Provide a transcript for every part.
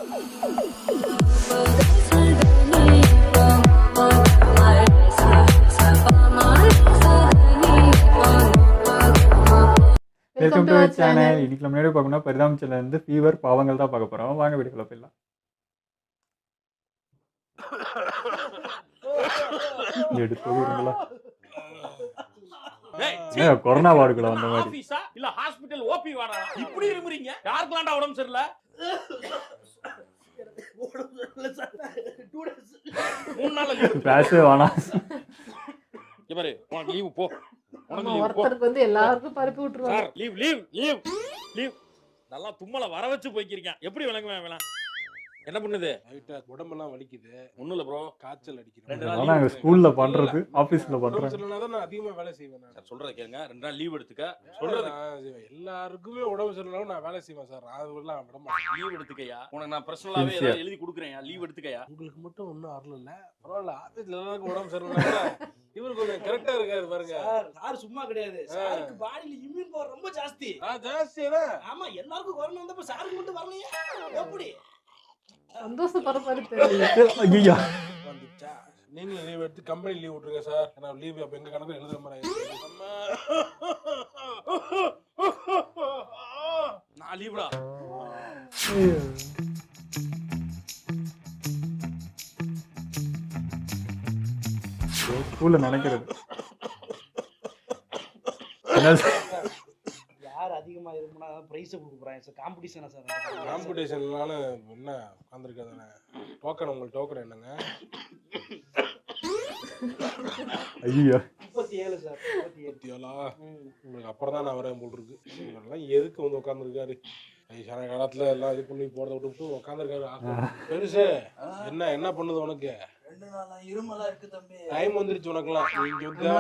Welcome to our channel. இன்னைக்கு நம்ம முன்னாடி பார்க்கணும்னா பரிதாபத்தில் இருந்து ஃபீவர் பாவங்கள் தான் பார்க்க போகிறோம். வாங்க வீடியோக்குள்ள போயிடலாம். எடுத்துங்களா கொரோனா வார்டுக்குள்ள வந்த மாதிரி ஆபீஸா இல்ல ஹாஸ்பிடல் ஓபி வாடா இப்படி இருமுறீங்க? யாருக்குலாம்டா உடம்பு சரியில்லை? பேசவே வேணாம். இவரே உனக்கு லீவ் போ. ஒருத்தருக்கு வந்து எல்லாருக்கும் பரப்பி விட்டுருவாங்க. Sir leave leave leave leave. நல்லா தும்மல வர வச்சு போய்க்கிறீங்க. எப்படி விளங்குவேன் வேணாம்? என்ன பண்ணுது? உடம்பெல்லாம் வலிக்குது. ஒண்ணும் இல்ல ப்ரோ, காய்ச்சல் அடிக்குது. நாங்க ஸ்கூல்ல பண்றது, ஆபீஸ்ல பண்றோம். நான் அதிகமா வேலை செய்வேன். சார் சொல்றத கேளுங்க. 2 நாள் லீவ் எடுத்துக்க. சொல்றது எல்லாருக்குமே உடம்பு சரியில்லைனா நான் வேலை செய்வேன் சார். அதெல்லாம் விட மாட்டேன். லீவ் எடுத்துக்கயா. உனக்கு நான் பர்சனலாவே ஏதாவது எழுதி கொடுக்குறேன். லீவ் எடுத்துக்கயா. உங்களுக்கு மட்டும் ஒன்றும் அறல. பரவாயில்ல, ஆபீஸ்ல எல்லாருக்கும் உடம்பு சரியில்லை. இவருக்கு கொஞ்சம் கரெக்டா இருக்காரு பாருங்க. சார் சும்மா கிடையாது. சாருக்கு பாடியில இம்யூன் பவர் ரொம்ப ஜாஸ்தி. ஜாஸ்தியா? ஆமா, எல்லாருக்கும் கொரோனா வந்தப்ப சாருக்கு மட்டும் வரலையே. எப்படி சந்தோஷப்படுற மாதிரி தெரியல. ஐயா வந்துச்சா? நீங்களும் லீவ் எடுத்து கம்பெனி லீவ் விட்டுருங்க சார். நான் லீவ் அப்ப எங்க கணக்கு எழுதுற மாதிரி நான் லீவ்டா. ஸ்கூல்ல நினைக்கிறது யார் அதிகமா இருக்கும்னா பிரைஸ் கொடுக்க போறாங்க சார். காம்படிஷனா சார்? காம்படிஷன்னால என்ன உட்காந்துருக்காதானே. டோக்கன், உங்களுக்கு டோக்கன் என்னங்க? ஐயோ 37 சார். 37. உங்களுக்கு அப்புறம் தான் நான் வரேன் போல் இருக்கு. இவரெல்லாம் எதுக்கு வந்து உட்காந்துருக்காரு? வயசான காலத்துல எல்லாம் இது பண்ணி போறத விட்டு உட்காந்துருக்காரு. பெருசு என்ன என்ன பண்ணுது உனக்கு? 2 நாளா இருமலா இருக்கு தம்பி. டைம் வந்துருச்சு உனக்குலாம். இங்க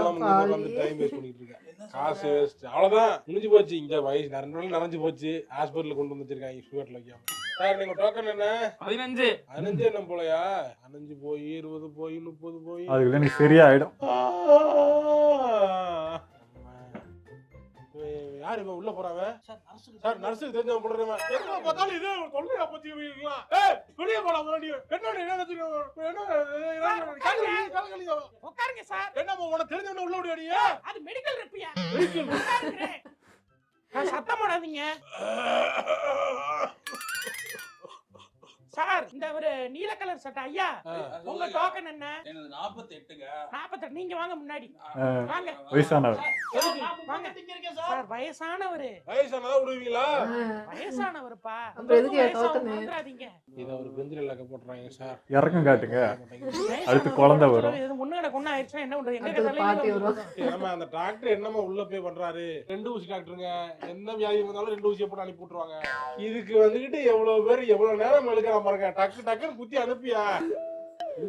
வந்து டைம் வேஸ்ட் பண்ணிட்டு இருக்க. காசு வேஸ்ட். அவ்வளவுதான், முடிஞ்சு போச்சு. இங்க வயசு 2 நாள் நனைஞ்சு போச்சு. ஹாஸ்பிட்டல் கொண்டு வந்து வச்சிருக்காங்க ஸ்வீட்ல வைக்காம. சார் நீங்க டோக்கன் என்ன? 15 என்ன போலையா? 15 போய் 20 போய் 30 போய் அதுக்குள்ள எனக்கு சரியா ஆயிடும். யார் இவன் உள்ள போறாங்க? சார் நர்ஸுக்கு தெரிஞ்சவன் போடுறவன். என்ன பார்த்தாலும் இதே தொல்லையா போச்சு இவங்களுக்குலாம். ஏய் வெளிய போடா முன்னாடி. என்னடா என்ன உட்காருங்க சார். என்னம்மா உனக்கு தெரிஞ்சவன உள்ள ஓடி அடியே? அது மெடிக்கல் ரெப்பியா? மெடிக்கல் சத்தம் போடாதீங்க சார். இந்த ஒரு நீல கலர் சட்டை ஐயா, உங்க டோக்கன் என்ன? என்னது 48ங்க. 48. நீங்க வாங்க முன்னாடி வாங்க. வயசானவர் வாங்க சார். வயசானவரு. வயசானதா விடுவீங்களா? வயசானவருப்பா. எதுக்கு டோக்கன்? வந்துறாதீங்க. இத ஒரு பெஞ்சில லக்க போட்றாங்க சார். இறக்கம் காட்டுங்க. அடுத்து குழந்தை வரும். இது முன்னட கொண்ணா ஆயிடுச்சா என்ன பண்றது? எங்க அடுத்து பாட்டி வரும். நம்ம அந்த டாக்டர் என்னமா உள்ள போய் பண்றாரு? 2 ஊசி டாக்டருங்க. என்ன வியாதி வந்தாலும் 2 ஊசியை போட்டு அனுப்பி விட்டுருவாங்க. இதுக்கு வந்துகிட்டு எவ்வளவு பேர் எவ்வளவு நேரம் எழுக்கிறான் பாருங்க. டக்கு டக்குன்னு குத்தி அனுப்பியா.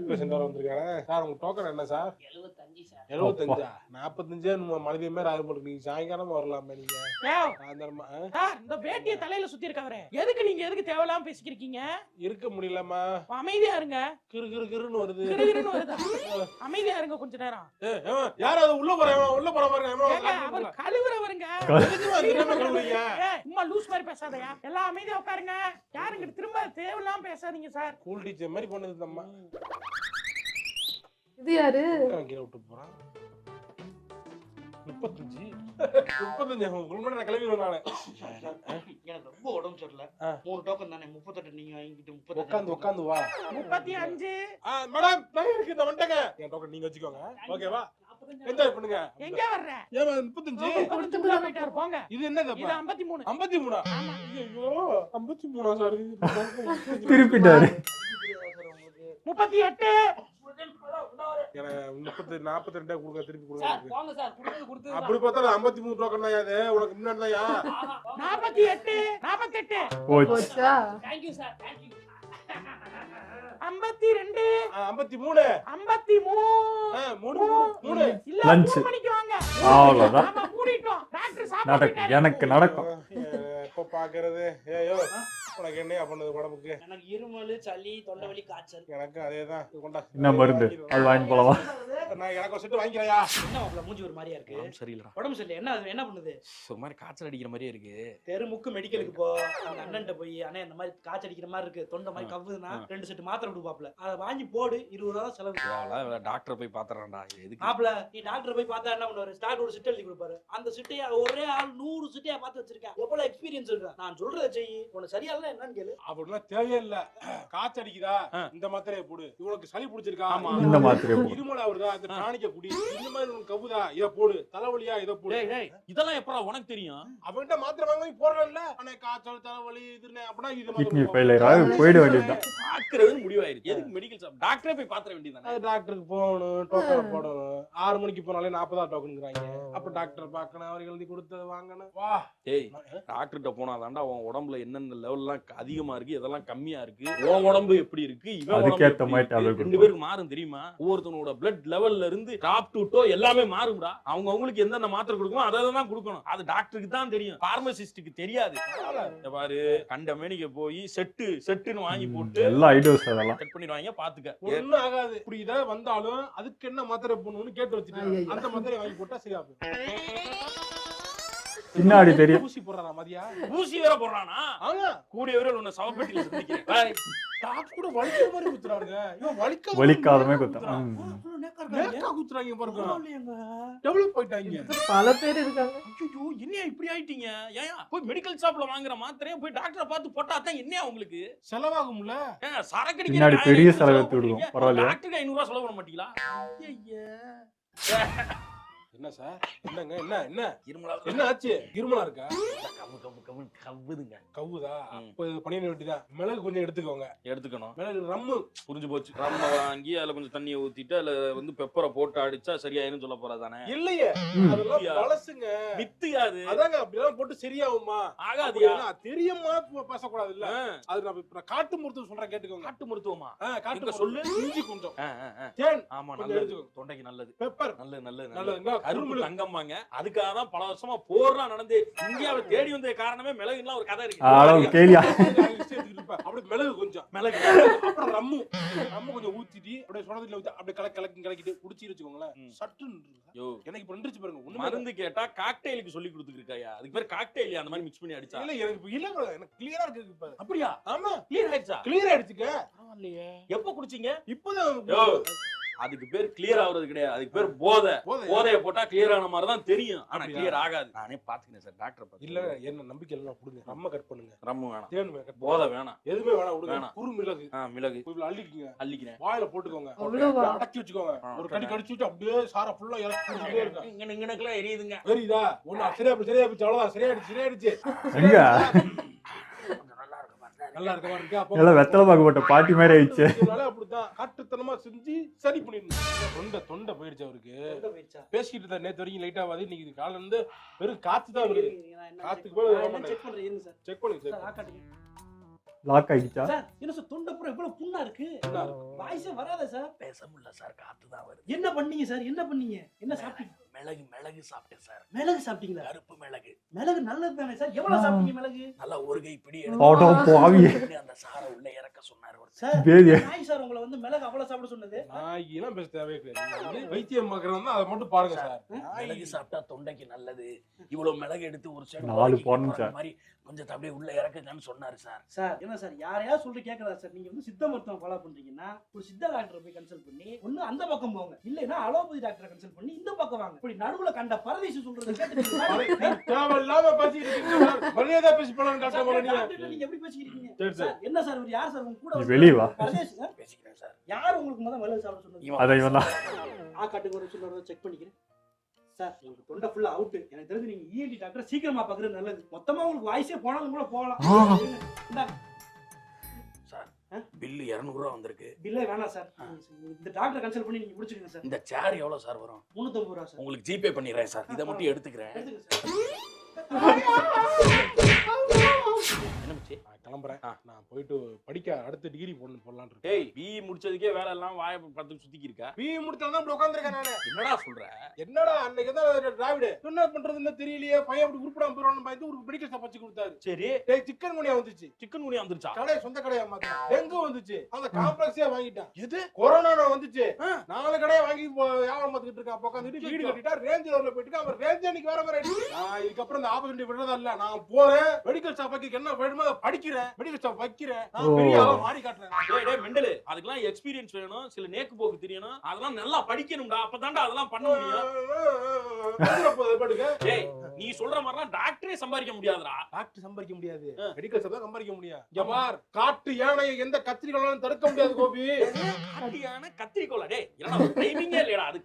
பேஷண்ட் வந்திருக்காங்க சார். உங்க டோக்கன் என்ன சார்? 75 சார். 75. 45 மனித மேல ஆக மாட்டேங்க. சாயங்காலம் வரலாமே நீங்க. சார் இந்த பேட்டியை தலையில சுத்தி இருக்கவரே, எதுக்கு தேவையில்லாம பேசிக்கிறீங்க? இருக்க முடியலமா. அமைதியா இருங்க. கிறுன்னு வருது. அமைதியா இருங்க கொஞ்ச நேரம். யாராவது உள்ள போற பாருங்க. அவர் கழுவுறவருங்க. சும்மா லூஸ் மாதிரி பேசாதயா. எல்லாம் அமைதியா உட்காருங்க. யாருங்க திரும்ப தேவையில்லாம பேசாதீங்க சார். ஸ்கூல் டீச்சர் மாதிரி பண்ணுது அம்மா. இது யாரு? கீழே விட்டு போறான். 35 நான் கிளம்பிடுவேன் நானு. எனக்கு ரொம்ப உடம்பு சரியில்லை. 3 டோக்கன் தானே. 38 நீங்க வாங்கிட்டு 30 உட்காந்து வா. 35 மேடம் நான் இருக்கு. நான் வந்துட்டேங்க. என் டோக்கன் நீங்க வச்சுக்கோங்க. ஓகேவா? என்ஜாய் பண்ணுங்க. எங்க வர்ற? ஏமா 35 கொடுத்து போயிட்டாரு போங்க. இது என்னது? இது 53. 53. ஐயோ 53 சார். திருப்பிட்டாரு. 38. எனக்கு 42 கொடுங்க. திருப்பி கொடுங்க. வாங்க சார். கொடுத்து அப்படி பார்த்தா 53 டோக்கன் தான். அது உனக்கு முன்னாடி தான். 48 போச்சா? Thank you sir. Thank you. 52 53 53 இல்ல லஞ்ச். 3 மணிக்கு வாங்க. அவ்வளவுதான். நாம கூடிட்டோம். டாக்டர் எனக்கு நடக்கும். எப்ப பாக்குறது? ஏயோ உனக்கு என்னையா பண்ணுது உடம்புக்கு? எனக்கு இருமல், சளி, தொண்டை வலி, காய்ச்சல். எனக்கு அதேதான். இது கொண்டா. என்ன மருந்து அது வாங்கி போலவா? நான் எனக்கு ஒரு செட்டு வாங்கிக்கலையா? என்ன மாப்பிள்ள மூஞ்சி ஒரு மாதிரியா இருக்கு? உடம்பு சரியில்லைடா. உடம்பு சரியில்லை. என்ன பண்ணுது? ஒரு மாதிரி காய்ச்சல் அடிக்கிற மாதிரியே இருக்கு. தெருமுக்கு மெடிக்கலுக்கு போ. அந்த அண்ணன்ட்ட போய் அண்ணே இந்த மாதிரி காய்ச்சல் அடிக்கிற மாதிரி இருக்கு, தொண்டை மாதிரி கவ்வுதுன்னா 2 செட் மாத்திரை கொடுப்பாப்ல. அதை வாங்கி போடு, 20 ரூபா செலவு. டாக்டர் போய் பாத்துறேன்டா. எதுக்கு மாப்பிள்ள நீ டாக்டர் போய் பார்த்தா என்ன பண்ணுவாரு? ஸ்டார்ட் ஒரு சிட்டு எழுதி கொடுப்பாரு. அந்த சிட்டையா ஒரே ஆள் 100 சிட்டையா பார்த்து வச்சிருக்கேன். எவ்வளவு எக்ஸ்பீரியன்ஸ் இருக்கா? நான் சொல்றதை செய். உனக்கு சரியால என்னன்னு கேளு. அப்படிலாம் தேவையே இல்ல. காய்ச்சல் அடிக்குதா இந்த மாத்திரையை போடு. இவனுக்கு சளி பிடிச்சிருக்கா இந்த மாத்திரையை போடு. இருமல் ஆகுதா இந்த டானிக்க குடி. இந்த மாதிரி உனக்கு கவுதா இத போடு. தலைவலியா இத போடு. இதெல்லாம் எப்படா உனக்கு தெரியும்? அவன்கிட்ட மாத்திரை வாங்கி போடுறேன்ல. ஆனா காய்ச்சல் தலைவலி இதுன்னு அப்படின்னா இது கிட்னி ஃபெயிலியர் ஆகி போயிட வேண்டியதுதான். பாக்குறதுன்னு முடிவாயிருச்சு. எதுக்கு மெடிக்கல் ஷாப்? டாக்டரே போய் பாத்துற வேண்டியதானே. டாக்டருக்கு போகணும், டோக்கன் போடணும். 6 மணிக்கு போனாலே 40 டோக்கனுங்கிறாங்க. அப்ப டாக்டர் பார்க்கணும், அவர் எழுதி கொடுத்தது வாங்கணும். வா ஏய், டாக்டர்கிட்ட போனாதான்டா உன் உடம்புல என்னென்ன லெவல்லாம் அதிகமா இருக்கு, எதெல்லாம் கம்மியா இருக்கு, உன் உடம்பு எப்படி இருக்கு, இவன் உடம்பு அதுக்கேத்த எப்படி மாதிரி இருக்கு, டேப்லெட் ரெண்டு பேருக்கு மாறும் தெரியுமா? ஒவ்வொருத்தனோட பிளட் லெவல்ல இருந்து டாப் டு டோ எல்லாமே மாறும்டா. அவங்க அவங்களுக்கு எந்தெந்த மாத்திரை கொடுக்கணும் அதை தான் கொடுக்கணும். அது டாக்டருக்கு தான் தெரியும், பார்மசிஸ்டுக்கு தெரியாது. இங்க பாரு, கண்ட மேனிக்க போய் செட்டுன்னு வாங்கி போட்டு எல்லா ஐடியோஸ் அதெல்லாம் செட் பண்ணிடுவாங்க. பாத்துக்க, ஒண்ணும் ஆகாது. இப்படி இதை வந்தாலும் அதுக்கு என்ன மாத்திரை போடணும்னு கேட்டு வச்சுட்டு அந்த மாத்திரை வாங்கி போட்டா சரியா போயிடும். பின்னாடி தெரியும். ஊசி போடுறானா மதியா? ஊசி வேற போடுறானா? ஆமா, கூடிய விரைவில் உன்னை சவப்பெட்டியில சந்திக்கிறேன். டாக்டர் கூட வலிக்கிற மாதிரி குத்துறாங்க. இவன் வலிக்காதமே குத்தான். நேக்கா குத்துறாங்க பாருங்க. டெவலப் போயிட்டாங்க. பல பேர் இருக்காங்க. ஐயோ, என்னையா இப்படி ஆயிட்டீங்க? ஏன் போய் மெடிக்கல் ஷாப்ல வாங்குற மாத்திரையை போய் டாக்டரை பார்த்து போட்டா தான் என்னையா உங்களுக்கு செலவாகும்ல? சரக்கு பின்னாடி பெரிய செலவு எடுத்து விடுவோம். பரவாயில்லையா? டாக்டருக்கு 500 ரூபாய் செலவு பண்ண மாட்டீங்களா? என்ன சார்? என்னங்க என்ன இருமலா என்ன ஆச்சு? இருமலா இருக்கா? கவ்வுதுங்க. கவுதா? அப்ப இது பண்ணிட வேண்டியதான். மிளகு கொஞ்சம் எடுத்துக்கோங்க. எடுத்துக்கணும். மிளகு ரம்மு புரிஞ்சு போச்சு. ரம்ம வாங்கி அதுல கொஞ்சம் தண்ணியை ஊத்திட்டு அதுல வந்து பெப்பரை போட்டு அடிச்சா சரியாயிரும் சொல்ல போறாதானே? இல்லையே, அதெல்லாம் பழசுங்க. வித்துயாது. அதாங்க அப்படிலாம் போட்டு சரியாகுமா? ஆகாதியா? தெரியுமா? பேசக்கூடாது இல்ல. அது நான் காட்டு மருத்துவம் சொல்றேன், கேட்டுக்கோங்க. காட்டு மருத்துவமா? காட்டு சொல்லு. இஞ்சி கொஞ்சம், தேன். ஆமா, நல்லது. தொண்டைக்கு நல்லது. பெப்பர் நல்லது. கரும்பு தங்கம்பாங்க. அதுக்காக தான் பல வருஷமா போர்லாம் நடந்து இந்தியாவை தேடி வந்த காரணமே மிளகுலாம் ஒரு கதை இருக்கு. கேளியா? அப்படி மிளகு கொஞ்சம், மிளகு அப்புறம் ரம்மு கொஞ்சம் ஊத்திட்டு அப்படியே சுடத்துல ஊத்தி அப்படியே கலக்கிட்டு குடிச்சிட்டு வச்சுக்கோங்களேன். சட்டுன்னு எனக்கு இப்ப நின்றுச்சு பாருங்க. மருந்து கேட்டா காக்டெயிலுக்கு சொல்லி கொடுத்துருக்காயா? அதுக்கு பேர் காக்டெயில். அந்த மாதிரி மிக்ஸ் பண்ணி அடிச்சா இல்ல எனக்கு இல்ல bro, எனக்கு கிளியரா இருக்கு இப்ப. அப்படியா? ஆமா, கிளியர் ஆயிடுச்சா? கிளியர் ஆயிடுச்சுங்க. பரவாயில்லையே. எப்ப குடிச்சீங்க? இப்போதான். அதுக்கு பேர் கிளியர் ஆகுறது கிடையாது, அதுக்கு பேர் போதைய போட்டா கிளியர் ஆன மாதிரி தான் தெரியும், ஆனா கிளியர் ஆகாது. நானே பாத்துக்கிறேன் சார், டாக்டர் பாத்து. இல்ல என்ன நம்பிக்கை எல்லாம் கொடுங்க. ரம்ம கட் பண்ணுங்க. ரம்மு வேணாம், தேன் வேணாம், போதை வேணாம், எதுவுமே வேணாம். விடுங்க. குறு மிளகு, மிளகு இவ்வளவு அள்ளிக்கங்க. அள்ளிக்கிறேன். வாயில போட்டுக்கோங்க. அடக்கி வச்சுக்கோங்க. ஒரு கடி கடிச்சு விட்டு அப்படியே சார ஃபுல்லா இறக்கி குடிச்சிட்டே இருங்க. இங்கனக்குலாம் எரியுதுங்க. தெரியுதா? ஒண்ணு சரியா போச்சு அவ்வளவுதான். சரியாயிடுச்சு. எங்க நல்லா இருக்க மாதிரி இருக்கா? எல்லாம் வெத்தலை பாக்கு போட்ட பாட்டி மாதிரி ஆயிடுச்சு. அப்படித்தான் காட்டுத்தனமா செஞ்சு சரி பண்ணிடணும். தொண்டை போயிடுச்சு அவருக்கு. பேசிக்கிட்டு இருந்தா நேத்து வரைக்கும் லைட்டா வாதி, இன்னைக்கு காலைல இருந்து வெறும் காத்து தான் வருது. காத்துக்கு போய் செக் பண்றேன் சார். செக் பண்ணுங்க சார். லாக் ஆயிடுச்சா? சார் என்ன சார் தொண்டை பூரா இவ்வளவு புண்ணா இருக்கு? வாய்ஸே வராதே சார். பேச முடியல சார், காத்து தான் வருது. என்ன பண்ணீங்க சார்? என்ன சாப்பிட்டீங்க? மிளகு சாப்பிட்டேன் சார். மிளகு சாப்பிட்டீங்களா? கருப்பு மிளகு. மிளகு நல்லது தானே சார்? எவ்வளவு சாப்பிட்டீங்க மிளகு? நல்லா ஒரு கை பிடி அந்த சாரை உள்ள இறக்க சொன்னாரு சார். பேதி நாய் சார் உங்களை வந்து மிளகு அவ்வளவு சாப்பிட சொன்னது? நாய்லாம் பேச தேவையே கிடையாது. வைத்தியம் பார்க்கறதா அதை மட்டும் பாருங்க சார். மிளகு சாப்பிட்டா தொண்டைக்கு நல்லது. இவ்வளவு மிளகு எடுத்து ஒரு சைடு 4 போடணும் சார். மாதிரி கொஞ்சம் அப்படியே உள்ள இறக்குங்கன்னு சொன்னாரு சார். சார் என்ன சார் யாரையா சொல்லி கேட்கறதா சார்? நீங்க வந்து சித்த மருத்துவம் ஃபாலோ பண்றீங்கன்னா ஒரு சித்த டாக்டரை போய் கன்சல்ட் பண்ணி ஒண்ணு அந்த பக்கம் போங்க, இல்லைன்னா அலோபதி டாக்டரை கன்சல்ட் பண்ணி இந்த பக்கம் வாங்க. இப்படி நடுவுல கண்ட பரதேசி சொல்றதை கேட்டு தேவையில்லாம பேசிட்டு இருக்கீங்க. மரியாதை பேசி போலாம் காட்ட போல நீங்க எப்படி பேசிக்கிறீங்க சார்? என்ன சார் இவர் யார் சார் உங்க கூட? வெளிய வா. பரதேசி சார் பேசிக்கிறேன் சார். யார் உங்களுக்கு முதல்ல மிளகு சாப்பிட சொன்னது? அத இவன் தான். காட்டுக்கு ஒரு சொல்றத செக் பண்ணிக்கிறேன் சார். உங்களுக்கு தொண்டை ஃபுல்லா அவுட். எனக்கு தெரிஞ்சு நீங்க இஎன்டி டாக்டர் சீக்கிரமா பாக்குறது நல்லது. மொத்தமா உங்களுக்கு வாய்ஸே போனாலும் கூட போகலாம். சார் பில்லு 200 ரூபா வந்திருக்கு. பில்லே வேணாம் சார். இந்த டாக்டர் கன்சல்ட் பண்ணி நீங்க முடிச்சுக்கங்க சார். இந்த சேர் எவ்வளவு சார் வரும்? 350 ரூபா சார். உங்களுக்கு ஜிபே பண்ணிடுறேன் சார். இதை மட்டும் எடுத்துக்கிறேன். எடுத்துங்க சார். என்ன கிளம்புறேன். நான் போயிட்டு படிக்க அடுத்த டிகிரி போடலான்னு இருக்கேன். டேய் பிஇ முடிச்சதுக்கே வேலை எல்லாம் வாய பத்து சுத்திக்கி இருக்க. பிஇ முடிச்சாதான் இப்படி உட்காந்துருக்கேன் நானு. என்னடா சொல்ற? என்னடா அன்னைக்கு தான் டிராவிடு என்ன பண்றதுன்னு தெரியலையே, பையன் அப்படி உருப்படாம போயிடுவான்னு பார்த்து ஒரு மெடிக்கல் ஷாப் வச்சு கொடுத்தாரு. சரி டேய் சிக்கன் குனியா வந்துச்சு. சிக்கன் குனியா வந்துருச்சா? கடை சொந்த கடையா மாத்தி டெங்கு வந்துச்சு. அந்த காம்ப்ளெக்ஸே வாங்கிட்டான். எது கொரோனா வந்துச்சு. 4 கடையை வாங்கி வியாபாரம் பார்த்துக்கிட்டு இருக்கான். உட்காந்துட்டு வீடு கட்டிட்டா ரேஞ்ச் ரோட்ல போயிட்டு அவர் ரேஞ்ச் அன்னைக்கு வேற மாதிரி நான் இதுக்கப்புறம் இந்த ஆப்பர்ச்சுனிட்டி விடுறதா இல்ல. நான் போறேன் மெடிக்கல் ஷாப் வைக்க என்ன வேணுமோ படிக்கிறேன், மெடிக்கல் ஷாப் வைக்கிறேன், நான் பெரிய ஆளா மாறி காட்டுறேன். டேய் மெண்டல், அதுக்கெல்லாம் எக்ஸ்பீரியன்ஸ் வேணும், சில நேக்கு போக்கு தெரியணும், அதெல்லாம் நல்லா படிக்கணும்டா, அப்பதான்டா அதெல்லாம் பண்ண முடியும். டேய் நீ சொல்ற மாதிரிலாம் டாக்டரே சம்பாதிக்க முடியாதுடா. டாக்டர் சம்பாதிக்க முடியாது, மெடிக்கல் ஷாப் தான் சம்பாதிக்க முடியும். இங்க பார், காட்டு யானையை எந்த கத்திரிக்கோளாலும் தடுக்க முடியாது கோபி. காட்டு யானை கத்திரிக்கோலா? டேய் என்னடா டைமிங்கே இல்லடா, அது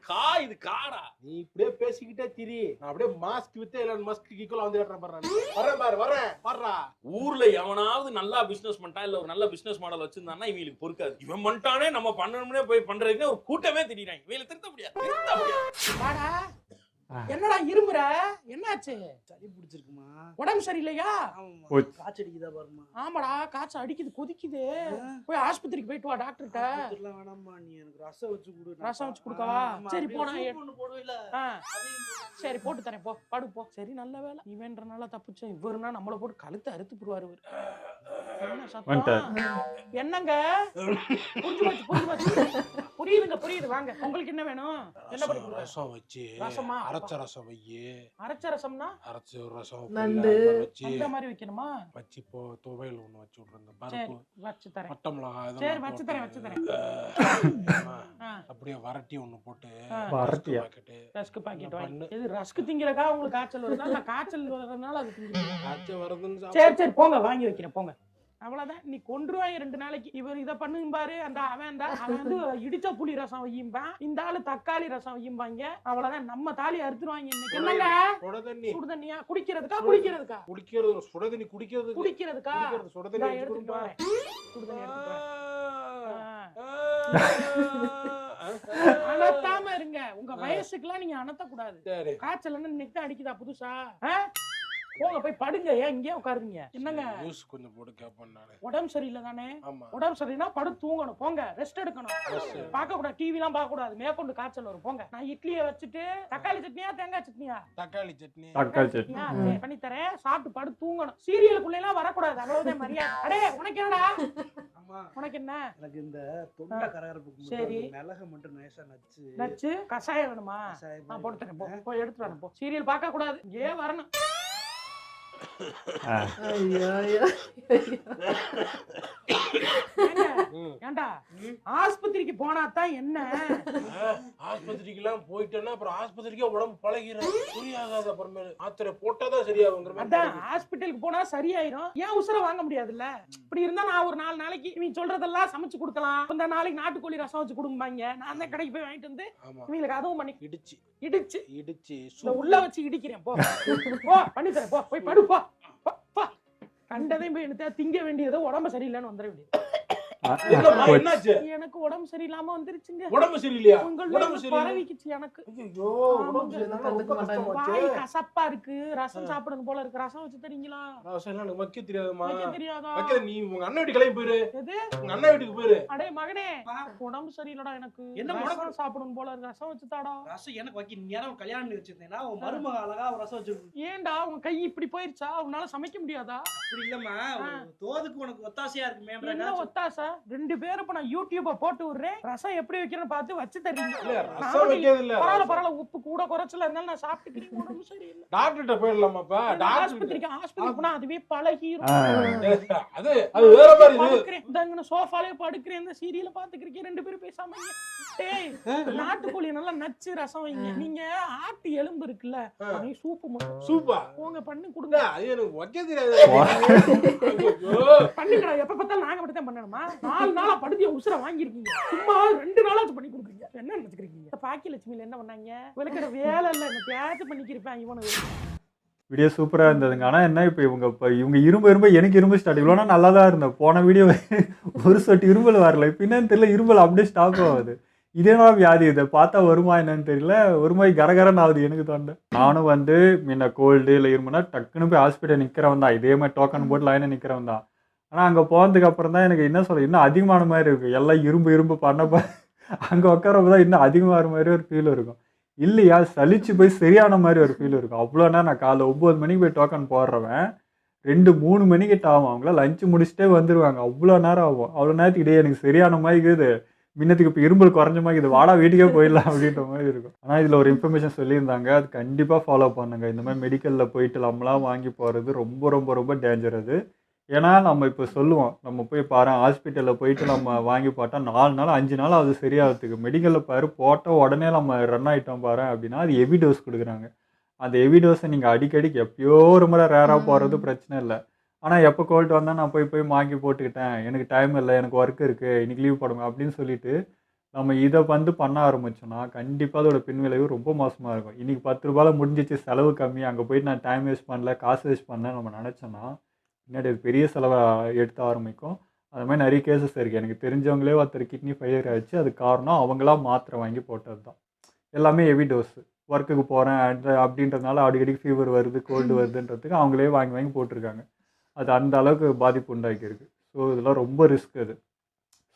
இது காடா. நீ இப்படியே பேசிக்கிட்டே திரி, நான் அப்படியே மாஸ்க் வித்து எலன் மஸ்க் ஈக்குவலா வந்து ஏற்றேன் பாரு. வரேன் பாரு, வரேன் பாருடா. ஊர்ல எவனாவது நல்லா பிசினஸ் பண்ணிட்டா இல்ல ஒரு நல்ல பிசினஸ் மாடல் வச்சிருந்தானா இவங்களுக்கு பொறுக்காது. இவன் பண்ணிட்டானே நம்ம பண்ணணும்னே போய் பண்றதுக்கு ஒரு கூட்டமே திடீராங்க. இவங்களை திருத்த முடியாது. வாடா. என்னடா இருமுற? என்னாச்சு? சளி பிடிச்சிருக்குமா? உடம்பு சரியில்லையா? போச்சு. காய்ச்சடிக்குதா பாருமா. ஆமாடா, காய்ச்சல் அடிக்குது, கொதிக்குது. போய் ஆஸ்பத்திரிக்கு போயிட்டு வா டாக்டர்கிட்ட. இதெல்லாம் வேணாம்மா, நீ எனக்கு ரசம் வச்சு கொடு. ரசம் வச்சு கொடுக்கவா? சரி போ, நான் ஒண்ணு போடுவேல. சரி போட்டு தரேன், போ படு போ. சரி நல்ல வேலை, இவன்றனால தப்பிச்சேன். இவருனா நம்மள போட்டு கழுத்தை அறுத்து போடுவாரு. என்ன சத்தம்? என்னங்க? புரியுதுங்க, புரியுது. வாங்க, உங்களுக்கு என்ன வேணும்? என்ன பண்ணி ரசம் வச்சு ரசமா? அரைச்ச ரசம் வையே. அரைச்ச ரசம்னா அரைச்ச ரசம் நண்டு வச்சு அந்த மாதிரி வைக்கணுமா? வச்சு போ துவையல் ஒண்ணு வச்சு விட்டுறேன். சரி பருப்பு வச்சு தரேன். பட்டை மிளகாய் சரி வச்சு தரேன், வச்சு தரேன். அப்படியே வரட்டி ஒண்ணு போட்டு வரட்டியா? ரஸ்க் பாக்கெட் வாங்கி. இது ரஸ்க் திங்கிறக்கா உங்களுக்கு காய்ச்சல் வருதா? இல்ல காய்ச்சல் வரதுனால அது திங்கிறீங்க? காய்ச்சல் வருதுன்னு சரி சரி போங்க, வாங்கி வைக்கிறேன் போங்க. அவ்வளவுதான், நீ கொன்றுவாங்க 2 நாளைக்கு. இவர் இதை பண்ணும் பாரு, அந்த அவன் வந்து இடிச்ச புளி ரசம் வையும்பான், இந்த ஆளு தக்காளி ரசம் வையும்பாங்க. அவ்வளவுதான், நம்ம தாலி அறுத்துருவாங்க இன்னைக்கு. என்னங்க சுடு தண்ணியா? குடிக்கிறதுக்கா? குடிக்கிறதுக்கா? குடிக்கிறது. சுட தண்ணி குடிக்கிறது. குடிக்கிறதுக்கா? சுட தண்ணி எடுத்துட்டு வரேன். சுடு தண்ணி எடுத்துட்டு வரேன். அனத்தாம இருங்க, உங்க வயசுக்குலாம் நீங்க அனத்த கூடாது. காய்ச்சல் இன்னைக்கு தான் அடிக்குதா புதுசா? போங்க போய் படுங்க. ஏன் இங்கே உட்காருங்க? என்னங்க கொஞ்சம் போட்டு கேப்பேன் நானு. உடம்பு சரியில்லை தானே? ஆமா. உடம்பு சரியில்லைன்னா படுத்து தூங்கணும். போங்க, ரெஸ்ட் எடுக்கணும். பார்க்க கூடாது, டிவி எல்லாம் பார்க்க கூடாது, மேற்கொண்டு காய்ச்சல் வரும். போங்க. நான் இட்லியை வச்சுட்டு தக்காளி சட்னியா தேங்காய் சட்னியா? தக்காளி சட்னி. தக்காளி சட்னி பண்ணி தரேன், சாப்பிட்டு படுத்து தூங்கணும். சீரியலுக்குள்ள எல்லாம் வரக்கூடாது, அவ்வளவுதான் மரியாதை. அடே உனக்கு என்னடா? உனக்கு என்ன? எனக்கு இந்த தொண்டை கரகரப்புக்கு சரி மிளகு மட்டும் நைஸா நச்சு கஷாயம் வேணுமா? நான் போட்டு தரேன், போய் எடுத்துட்டு வரேன். போ, சீரியல் பார்க்க கூடாது, இங்கே வரணும். ஏண்டா ஆஸ்பத்திரிக்கு போனா தான் என்ன? ஆஸ்பத்திரிக்கு எல்லாம் போயிட்டேன்னா அப்புறம் ஆஸ்பத்திரிக்கே உடம்பு பழகிடும். சரியாகாது, அப்புறமே மாத்திரை போட்டாதான் சரியாகும். அதான் ஹாஸ்பிட்டலுக்கு போனா சரியாயிரும். ஏன் உசுர வாங்க முடியாதுல்ல? இப்படி இருந்தா நான் ஒரு 4 நாளைக்கு நீ சொல்றதெல்லாம் சமைச்சு கொடுக்கலாம். இந்த நாளைக்கு நாட்டுக்கோழி ரசம் வச்சு கொடுப்பாங்க. நான் தான் கடைக்கு போய் வாங்கிட்டு வந்து இவங்களுக்கு அதுவும் பண்ணி இடிச்சு இடிச்சு இடிச்சு உள்ள வச்சு இடிக்கிறேன். போ போ, பண்ணி தரேன். போ, போய் படு. போ கண்டதையும் போய் எடுத்தா திங்க வேண்டியதோ உடம்பு சரியில்லைன்னு வந்துட வேண்டியது. எனக்கு உடம்பு சரியில்லாம வந்துருச்சுங்க. உடம்பு சரியில்லையா? உங்களுக்கு பரவிக்குச்சு எனக்கு. ஐயோ, வாய் கசப்பா இருக்கு, ரசம் சாப்பிடணும் போல இருக்கு. ரசம் வச்சு தரீங்களா? ரசம் எல்லாம் எனக்கு வைக்க தெரியாதுமா. வைக்க தெரியாதா? வைக்க நீ உங்க அண்ணன் வீட்டுக்கு கிளம்பி போயிரு. எது? உங்க அண்ணன் வீட்டுக்கு போயிரு. அடே மகனே, உடம்பு சரியில்லடா எனக்கு. என்ன ரசம் சாப்பிடணும் போல இருக்கு, ரசம் வச்சு தாடா. ரசம் எனக்கு வைக்க நீ யாரும் கல்யாணம் பண்ணி வச்சிருந்தேனா உன் மருமக அழகா ஒரு ரசம் வச்சு. ஏன்டா உன் கை இப்படி போயிருச்சா? உன்னால சமைக்க முடியாதா? அப்படி இல்லம்மா, தோதுக்கு உனக்கு ஒத்தாசையா இருக்குமே. என்ன ஒத்தாசை? 2 பேரும் இப்ப நான் யூடியூப போட்டு விடுறேன், ரசம் எப்படி வைக்கிறேன்னு பார்த்து வச்சு தரீங்க. ரசம் வைக்கிறது இல்ல. பரவாயில்ல, உப்பு கூட குறைச்சல இருந்தாலும் நான் சாப்பிட்டுக்கிறேன். உடம்பு சரியில்லை. டாக்டர்கிட்ட போயிடலாமாப்பா? ஆஸ்பத்திரிக்கு போனா அதுவே பழகிரும். அது வேற மாதிரி. இந்தங்க சோஃபாலே படுக்கிறேன், இந்த சீரியல பாத்துக்கிறீங்க. 2 பேரும் பேசாம. டேய், நாட்டுக்கோழி நல்லா நச்சு ரசம் வைங்க. நீங்க ஆட்டு எலும்பு இருக்குல்ல, சூப்பா போங்க பண்ணி கொடுங்க. அது எனக்கு வைக்க தெரியாது. பண்ணிக்கடா, எப்ப பார்த்தாலும் நாங்க மட்டும் தான் பண்ணணுமா? 4 நாளா படுத்திய உசுர வாங்கிருக்கீங்க, சும்மா 2 நாளாச்சும் பண்ணி கொடுக்குறீங்க. என்ன நினைச்சுக்கிறீங்க? பாக்கியலட்சுமியில என்ன பண்ணாங்க? விளக்கிற வேலை இல்ல, என்ன தேய்ச்சி பண்ணிக்கிருப்பேன் இவனுக்கு. வீடியோ சூப்பராக இருந்ததுங்க. ஆனால் என்ன இப்போ இவங்க இரும்பு எனக்கு இரும்பு ஸ்டார்ட். இவ்வளோனா நல்லா தான் இருந்தேன். போன வீடியோ ஒரு சொட்டு இரும்பல் வரல. இப்போ என்னன்னு தெரியல, இரும்பல் அப்படியே ஸ்டாப் ஆகுது. இதேனா வியாதி, இதை பார்த்தா வருமா என்னன்னு தெரியல, ஒரு மாதிரி கரகரன்னு ஆகுது எனக்கு தோண்ட. நானும் முன்ன கோல்டு இல்லை இருமுன்னா டக்குன்னு போய் ஹாஸ்பிட்டல் நிற்கிறவன் தான். இதே மாதிரி டோக்கன் போட்டு லைனை நிற்கிறவன் தான். ஆனால் அங்கே போனதுக்கு அப்புறம் தான் எனக்கு என்ன சொல்ல இன்னும் அதிகமான மாதிரி இருக்கும். எல்லாம் இரும்பு பண்ணப்போ அங்கே உட்காரப்போ தான் இன்னும் அதிகமான மாதிரி ஒரு ஃபீல் இருக்கும். இல்லையா சலிச்சு போய் சரியான மாதிரி ஒரு ஃபீல் இருக்கும். அவ்வளோ நேரம் நான் காலைல 9 மணிக்கு போய் டோக்கன் போடுறவன் 2-3 மணிக்கிட்ட ஆகும். அவங்களாம் லஞ்சு முடிச்சுட்டே வந்துடுவாங்க. அவ்வளோ நேரம் ஆகும். அவ்வளோ நேரத்துக்கு இதே எனக்கு சரியான மாதிரி இருக்குது, முன்னத்துக்கு இப்போ இரும்பல் குறைஞ்ச மாதிரி இது, வாடா வீட்டுக்கே போயிடலாம் அப்படின்ற மாதிரி இருக்கும். ஆனால் இதில் ஒரு இன்ஃபர்மேஷன் சொல்லியிருந்தாங்க, அது கண்டிப்பாக ஃபாலோ பண்ணுங்க. இந்த மாதிரி மெடிக்கலில் போயிட்டு நம்மளாம் வாங்கி போகிறது ரொம்ப ரொம்ப ரொம்ப டேஞ்சர் அது. ஏன்னா நம்ம இப்போ சொல்லுவோம், நம்ம போய் பாரு ஹாஸ்பிட்டலில் போயிட்டு நம்ம வாங்கி போட்டால் 4 நாள் 5 நாள் அது சரியாகிறதுக்கு. மெடிக்கலில் பாரு போட்டால் உடனே நம்ம ரன் ஆகிட்டோம் பாரு அப்படின்னா அது ஹெவி டோஸ் கொடுக்குறாங்க. அந்த ஹெவி டோஸை நீங்கள் அடிக்கடிக்கு எப்பயோ ஒரு முறை ரேராக போகிறது பிரச்சனை இல்லை. ஆனால் எப்போ கோல்டு வந்தால் நான் போய் வாங்கி போட்டுக்கிட்டேன், எனக்கு டைம் இல்லை, எனக்கு ஒர்க் இருக்குது, இன்றைக்கி லீவ் போடுங்க அப்படின்னு சொல்லிட்டு நம்ம இதை பண்ண ஆரம்பிச்சோன்னா கண்டிப்பாக அதோட பின்விளைவு ரொம்ப மோசமாக இருக்கும். இன்றைக்கி 10 ரூபாயில் முடிஞ்சிச்சு, செலவு கம்மி, அங்கே போயிட்டு நான் டைம் வேஸ்ட் பண்ணல, காசு வேஸ்ட் பண்ணல நம்ம நினச்சோன்னா பின்னாடி அது பெரிய செலவை எடுத்த ஆரம்பிக்கும். அது மாதிரி நிறைய கேசஸ் இருக்குது. எனக்கு தெரிஞ்சவங்களே ஒருத்தர் கிட்னி ஃபெயிலியர் ஆகிடுச்சு. அது காரணம் அவங்களாம் மாத்திரை வாங்கி போட்டது தான். எல்லாமே ஹெவி டோஸு. ஒர்க்குக்கு போகிறேன் அப்படின்றதுனால அடிக்கடி ஃபீவர் வருது, கோல்டு வருதுன்றதுக்கு அவங்களே வாங்கி போட்டிருக்காங்க. அது அந்த அளவுக்கு பாதிப்பு உண்டாக்கியிருக்கு. ஸோ இதெல்லாம் ரொம்ப ரிஸ்க் அது.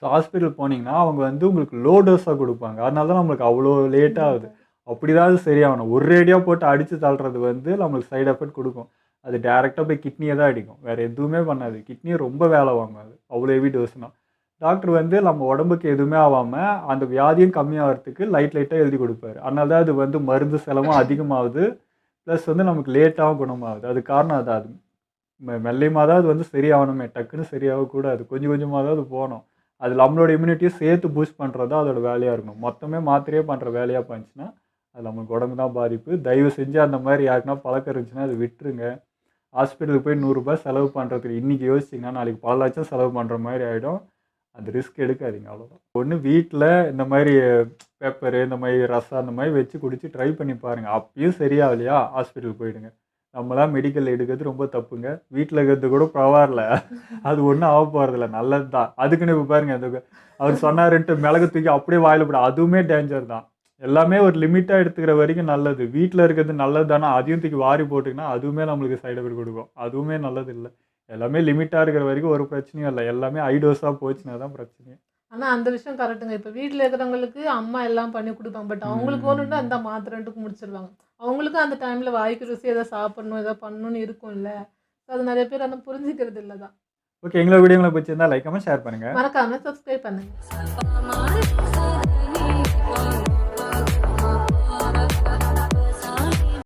ஸோ ஹாஸ்பிட்டல் போனீங்கன்னா அவங்க உங்களுக்கு லோ டோஸாக கொடுப்பாங்க. அதனால தான் நம்மளுக்கு அவ்வளோ லேட் ஆகுது. அப்படி தான் அது சரியாகணும். ஒரு ரேடியாக போட்டு அடித்து தள்ளுறது நம்மளுக்கு சைடு எஃபெக்ட் கொடுக்கும். அது டேரெக்டாக போய் கிட்னியை தான் அடிக்கும், வேறு எதுவுமே பண்ணாது. கிட்னியை ரொம்ப வேலை வாங்காது அவ்வளோ ஹெவி டோஸ்னால். டாக்டர் நம்ம உடம்புக்கு எதுவுமே ஆகாமல் அந்த வியாதியும் கம்மியாகிறதுக்கு லைட்டாக எழுதி கொடுப்பாரு. அதனால தான் அது மருந்து செலவும் அதிகமாகுது, ப்ளஸ் நமக்கு லேட்டாகவும் குணமாகுது. அது காரணம் அது மெல்லியமாக தான் அது சரியாகணுமே, டக்குன்னு சரியாகக்கூடாது. கொஞ்சமாக தான் அது போகணும். அது நம்மளோட இம்யூனிட்டியை சேர்த்து பூஸ்ட் பண்ணுறது தான் அதோட வேலையாக இருக்கணும். மொத்தமே மாத்திரையே பண்ணுற வேலையாக போச்சுன்னா அது நம்மளுக்கு உடம்பு தான் பாதிப்பு. தயவு செஞ்சு அந்த மாதிரி யாருக்குன்னா பழக்கம் இருந்துச்சுன்னா அது விட்டுருங்க. ஹாஸ்பிட்டலுக்கு போய் 100 ரூபாய் செலவு பண்ணுறதுக்கு இன்றைக்கி யோசிச்சிங்கன்னா நாளைக்கு பல லட்சம் செலவு பண்ணுற மாதிரி ஆகிடும். அந்த ரிஸ்க் எடுக்காதீங்க, அவ்வளோதான். ஒன்று வீட்டில் இந்த மாதிரி பேப்பரு, இந்த மாதிரி ரசம் அந்த மாதிரி வச்சு குடிச்சு ட்ரை பண்ணி பாருங்கள். அப்பயும் சரியாகலையா ஹாஸ்பிட்டலுக்கு போயிடுங்க. நம்மளாம் மெடிக்கல் எடுக்கிறது ரொம்ப தப்புங்க. வீட்டில் இருக்கிறது கூட பரவாயில்ல, அது ஒன்றும் ஆக போகிறதில்ல, நல்லது தான். அதுக்குன்னு இப்போ பாருங்கள், அவர் சொன்னாருன்ட்டு மிளகு தூக்கி அப்படியே வாயில் போட, அதுவுமே டேஞ்சர் தான். எல்லாமே ஒரு லிமிட்டாக எடுத்துக்கிற வரைக்கும் நல்லது. வீட்டில் இருக்கிறது நல்லது தானே, அதையும் தூக்கி வாரி போட்டிங்கன்னா அதுவுமே நம்மளுக்கு சைடு எஃபெக்ட் கொடுக்கும். அதுவுமே நல்லது இல்லை. எல்லாமே லிமிட்டாக இருக்கிற வரைக்கும் ஒரு பிரச்சனையும் இல்லை. எல்லாமே ஐடோஸாக போச்சுன்னா தான் பிரச்சனையே. ஆனால் அந்த விஷயம் கரெக்டுங்க. இப்போ வீட்டில் இருக்கிறவங்களுக்கு அம்மா எல்லாம் பண்ணி கொடுப்பாங்க. பட் அவங்களுக்கு ஒன்றுன்னா அந்த மாத்திரன்ட்டுக்கு முடிச்சிருவாங்க. அவங்களுக்கும் அந்த டைமில் வாய்க்கு ருசி எதாவது சாப்பிடணும், எதாவது பண்ணணும்னு இருக்கும்ல. ஸோ அது நிறைய பேர் அதை புரிஞ்சிக்கிறது இல்லை தான். ஓகே, எங்களோட வீடியோங்களை பிடிச்சிருந்தா லைக், கமெண்ட், ஷேர் பண்ணுங்கள். மறக்காமல் சப்ஸ்கிரைப் பண்ணுங்கள்.